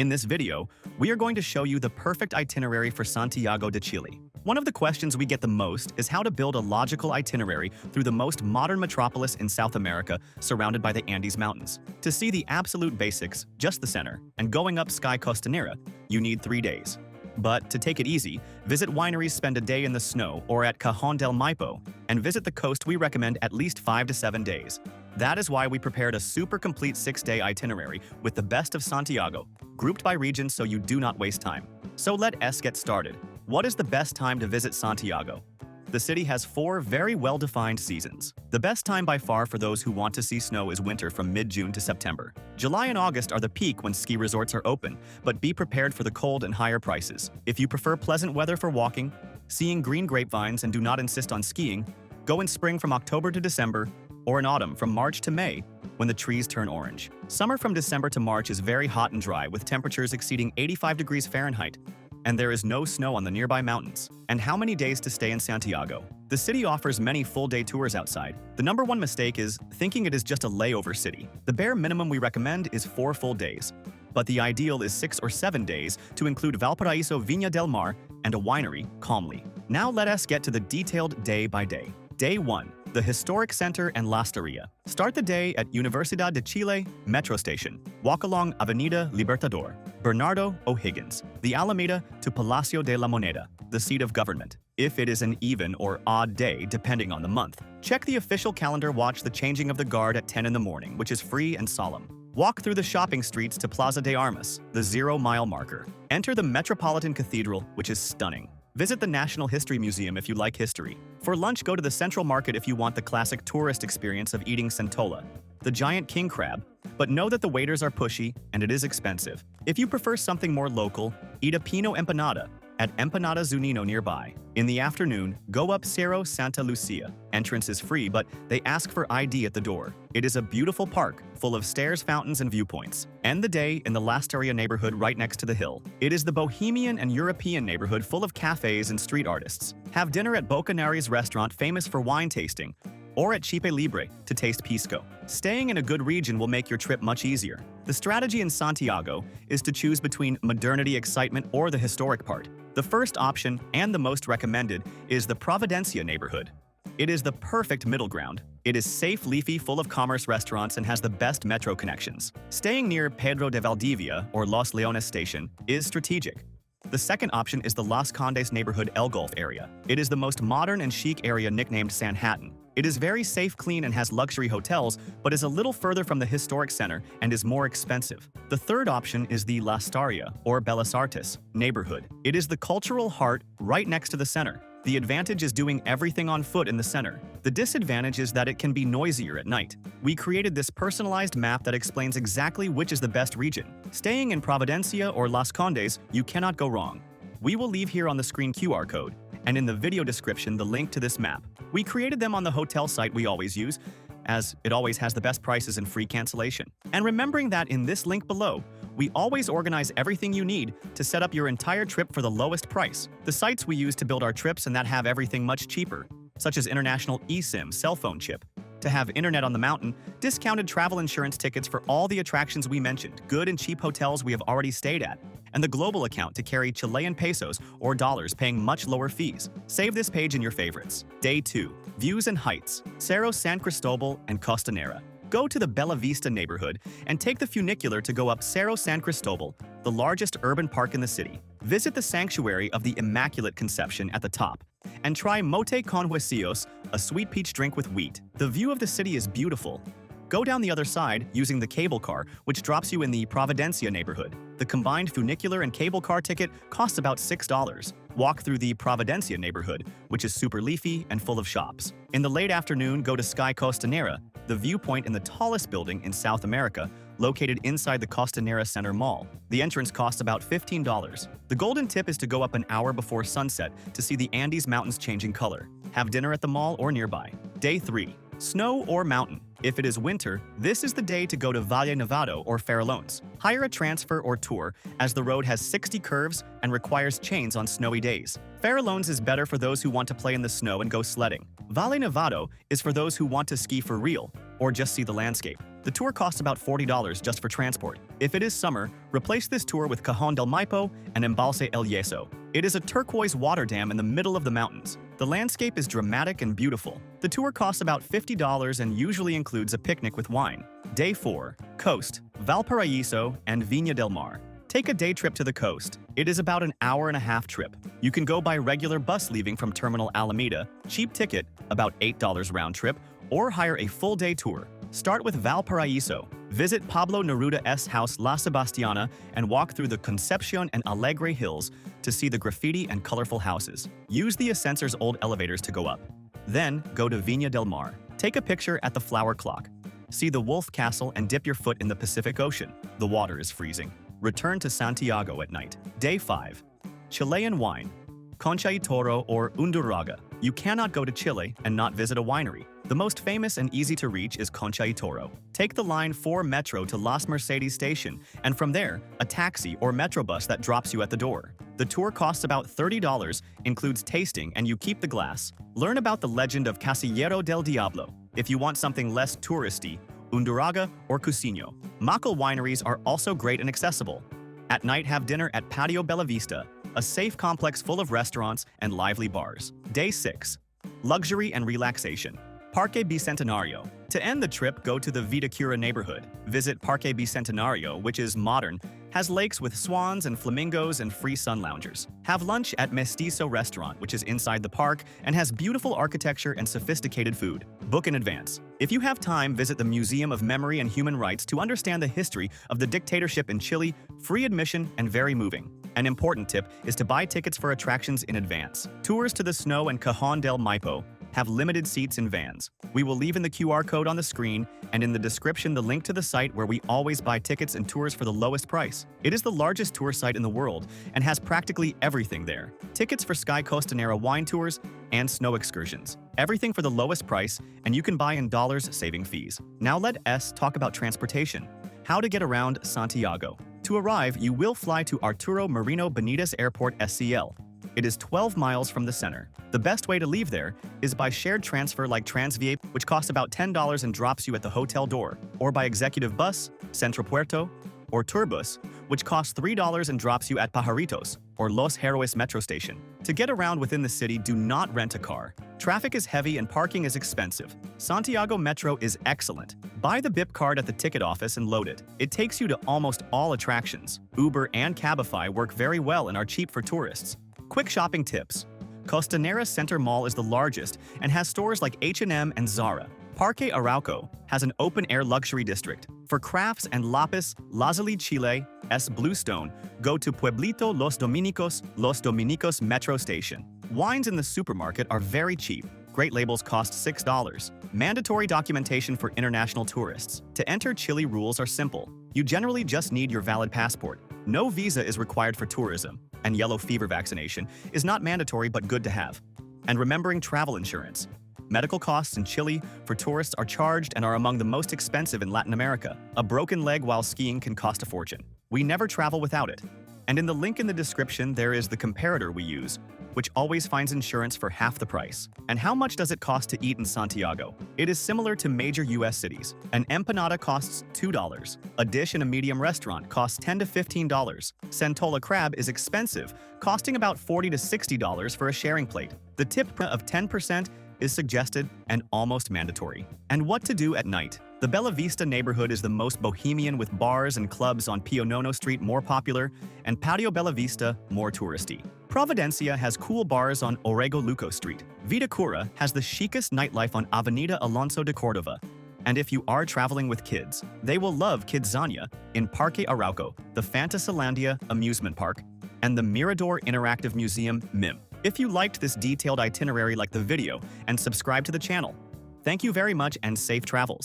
In this video, we are going to show you the perfect itinerary for Santiago de Chile. One of the questions we get the most is how to build a logical itinerary through the most modern metropolis in South America, surrounded by the Andes Mountains. To see the absolute basics, just the center, and going up Sky Costanera, you need 3 days. But to take it easy, visit wineries, spend a day in the snow or at Cajon del Maipo, and visit the coast. We recommend at least 5 to 7 days. That is why we prepared a super complete 6-day itinerary with the best of Santiago, grouped by region so you do not waste time. So let us get started. What is the best time to visit Santiago? The city has 4 very well-defined seasons. The best time by far for those who want to see snow is winter from mid-June to September. July and August are the peak when ski resorts are open, but be prepared for the cold and higher prices. If you prefer pleasant weather for walking, seeing green grapevines and do not insist on skiing, go in spring from October to December, or in autumn from March to May, when the trees turn orange. Summer from December to March is very hot and dry, with temperatures exceeding 85 degrees Fahrenheit, and there is no snow on the nearby mountains. And how many days to stay in Santiago? The city offers many full-day tours outside. The number one mistake is thinking it is just a layover city. The bare minimum we recommend is 4 full days, but the ideal is 6 or 7 days to include Valparaiso, Viña del Mar, and a winery, calmly. Now let us get to the detailed day by day. Day 1. The Historic Center and La Esteria. Start the day at Universidad de Chile Metro Station. Walk along Avenida Libertador, Bernardo O'Higgins, the Alameda to Palacio de la Moneda, the seat of government. If it is an even or odd day, depending on the month, check the official calendar. Watch the changing of the guard at 10 in the morning, which is free and solemn. Walk through the shopping streets to Plaza de Armas, the 0-mile marker. Enter the Metropolitan Cathedral, which is stunning. Visit the National History Museum if you like history. For lunch, go to the Central Market if you want the classic tourist experience of eating centola, the giant king crab, but know that the waiters are pushy and it is expensive. If you prefer something more local, eat a Pino empanada at Empanada Zunino nearby. In the afternoon, go up Cerro Santa Lucia. Entrance is free, but they ask for ID at the door. It is a beautiful park, full of stairs, fountains, and viewpoints. End the day in the La Esteria neighborhood right next to the hill. It is the Bohemian and European neighborhood full of cafes and street artists. Have dinner at Bocanari's restaurant, famous for wine tasting, or at Chipe Libre to taste pisco. Staying in a good region will make your trip much easier. The strategy in Santiago is to choose between modernity, excitement, or the historic part. The first option, and the most recommended, is the Providencia neighborhood. It is the perfect middle ground. It is safe, leafy, full of commerce restaurants, and has the best metro connections. Staying near Pedro de Valdivia or Los Leones station is strategic. The second option is the Las Condes neighborhood El Golf area. It is the most modern and chic area, nicknamed Sanhattan. It is very safe, clean, and has luxury hotels, but is a little further from the historic center and is more expensive. The third option is the La Estaria, or Bellas Artes, neighborhood. It is the cultural heart right next to the center. The advantage is doing everything on foot in the center. The disadvantage is that it can be noisier at night. We created this personalized map that explains exactly which is the best region. Staying in Providencia or Las Condes, you cannot go wrong. We will leave here on the screen QR code, and in the video description the link to this map. We created them on the hotel site we always use, as it always has the best prices and free cancellation. And remembering that in this link below, we always organize everything you need to set up your entire trip for the lowest price. The sites we use to build our trips and that have everything much cheaper, such as international eSIM cell phone chip, to have internet on the mountain, discounted travel insurance tickets for all the attractions we mentioned, good and cheap hotels we have already stayed at, and the global account to carry Chilean pesos or dollars, paying much lower fees. Save this page in your favorites. Day 2. Views and heights. Cerro San Cristobal and Costanera. Go to the Bella Vista neighborhood and take the funicular to go up Cerro San Cristobal, the largest urban park in the city. Visit the Sanctuary of the Immaculate Conception at the top, and try mote con huesillos, a sweet peach drink with wheat. The view of the city is beautiful. Go down the other side using the cable car, which drops you in the Providencia neighborhood. The combined funicular and cable car ticket costs about $6. Walk through the Providencia neighborhood, which is super leafy and full of shops. In the late afternoon, go to Sky Costanera, the viewpoint in the tallest building in South America, located inside the Costanera Center Mall. The entrance costs about $15. The golden tip is to go up an hour before sunset to see the Andes Mountains changing color. Have dinner at the mall or nearby. Day 3. Snow or mountain. If it is winter, this is the day to go to Valle Nevado or Farallones. Hire a transfer or tour, as the road has 60 curves and requires chains on snowy days. Farallones is better for those who want to play in the snow and go sledding. Valle Nevado is for those who want to ski for real or just see the landscape. The tour costs about $40 just for transport. If it is summer, replace this tour with Cajon del Maipo and Embalse El Yeso. It is a turquoise water dam in the middle of the mountains. The landscape is dramatic and beautiful. The tour costs about $50 and usually includes a picnic with wine. Day 4. Coast, Valparaiso, and Viña del Mar. Take a day trip to the coast. It is about an hour-and-a-half trip. You can go by regular bus leaving from Terminal Alameda, cheap ticket, about $8 round trip, or hire a full-day tour. Start with Valparaiso. Visit Pablo Neruda's house La Sebastiana and walk through the Concepcion and Alegre hills to see the graffiti and colorful houses. Use the Ascensor's old elevators to go up. Then, go to Viña del Mar. Take a picture at the Flower Clock. See the Wolf Castle and dip your foot in the Pacific Ocean. The water is freezing. Return to Santiago at night. Day 5. Chilean wine. Concha y Toro or Undurraga. You cannot go to Chile and not visit a winery. The most famous and easy to reach is Concha y Toro. Take the Line 4 Metro to Las Mercedes station, and from there, a taxi or Metrobus that drops you at the door. The tour costs about $30, includes tasting, and you keep the glass. Learn about the legend of Casillero del Diablo. If you want something less touristy, Undurraga or Cusinho. Macal wineries are also great and accessible. At night, have dinner at Patio Bella Vista, a safe complex full of restaurants and lively bars. Day 6. Luxury and relaxation. Parque Bicentenario. To end the trip, go to the Vitacura neighborhood. Visit Parque Bicentenario, which is modern, has lakes with swans and flamingos and free sun loungers. Have lunch at Mestizo restaurant, which is inside the park and has beautiful architecture and sophisticated food. Book in advance. If you have time, visit the Museum of Memory and Human Rights to understand the history of the dictatorship in Chile, free admission and very moving. An important tip is to buy tickets for attractions in advance. Tours to the snow and Cajon del Maipo have limited seats in vans. We will leave in the QR code on the screen and in the description the link to the site where we always buy tickets and tours for the lowest price. It is the largest tour site in the world and has practically everything there. Tickets for Sky Costanera wine tours and snow excursions. Everything for the lowest price, and you can buy in dollars saving fees. Now let us talk about transportation. How to get around Santiago. To arrive, you will fly to Arturo Merino Benitez Airport SCL. It is 12 miles from the center. The best way to leave there is by shared transfer like Transvia, which costs about $10 and drops you at the hotel door, or by executive bus, Centro Puerto, or Tourbus, which costs $3 and drops you at Pajaritos, or Los Héroes metro station. To get around within the city, do not rent a car. Traffic is heavy and parking is expensive. Santiago Metro is excellent. Buy the BIP card at the ticket office and load it. It takes you to almost all attractions. Uber and Cabify work very well and are cheap for tourists. Quick shopping tips. Costanera Center Mall is the largest and has stores like H&M and Zara. Parque Arauco has an open-air luxury district. For crafts and lapis lazuli Chile, Bluestone, go to Pueblito Los Dominicos metro station. Wines in the supermarket are very cheap. Great labels cost $6. Mandatory documentation for international tourists. To enter Chile, rules are simple. You generally just need your valid passport. No visa is required for tourism, and yellow fever vaccination is not mandatory but good to have. And remembering travel insurance. Medical costs in Chile for tourists are charged and are among the most expensive in Latin America. A broken leg while skiing can cost a fortune. We never travel without it. And in the link in the description, there is the comparator we use, which always finds insurance for half the price. And how much does it cost to eat in Santiago? It is similar to major US cities. An empanada costs $2. A dish in a medium restaurant costs $10 to $15. Centola crab is expensive, costing about $40 to $60 for a sharing plate. The tip of 10% is suggested and almost mandatory. And what to do at night? The Bella Vista neighborhood is the most bohemian, with bars and clubs on Pio Nono Street more popular and Patio Bella Vista more touristy. Providencia has cool bars on Orrego Luco Street. Vitacura has the chicest nightlife on Avenida Alonso de Cordova. And if you are traveling with kids, they will love Kidzania in Parque Arauco, the Fantasylandia amusement park, and the Mirador Interactive Museum, MIM. If you liked this detailed itinerary, like the video and subscribe to the channel. Thank you very much and safe travels.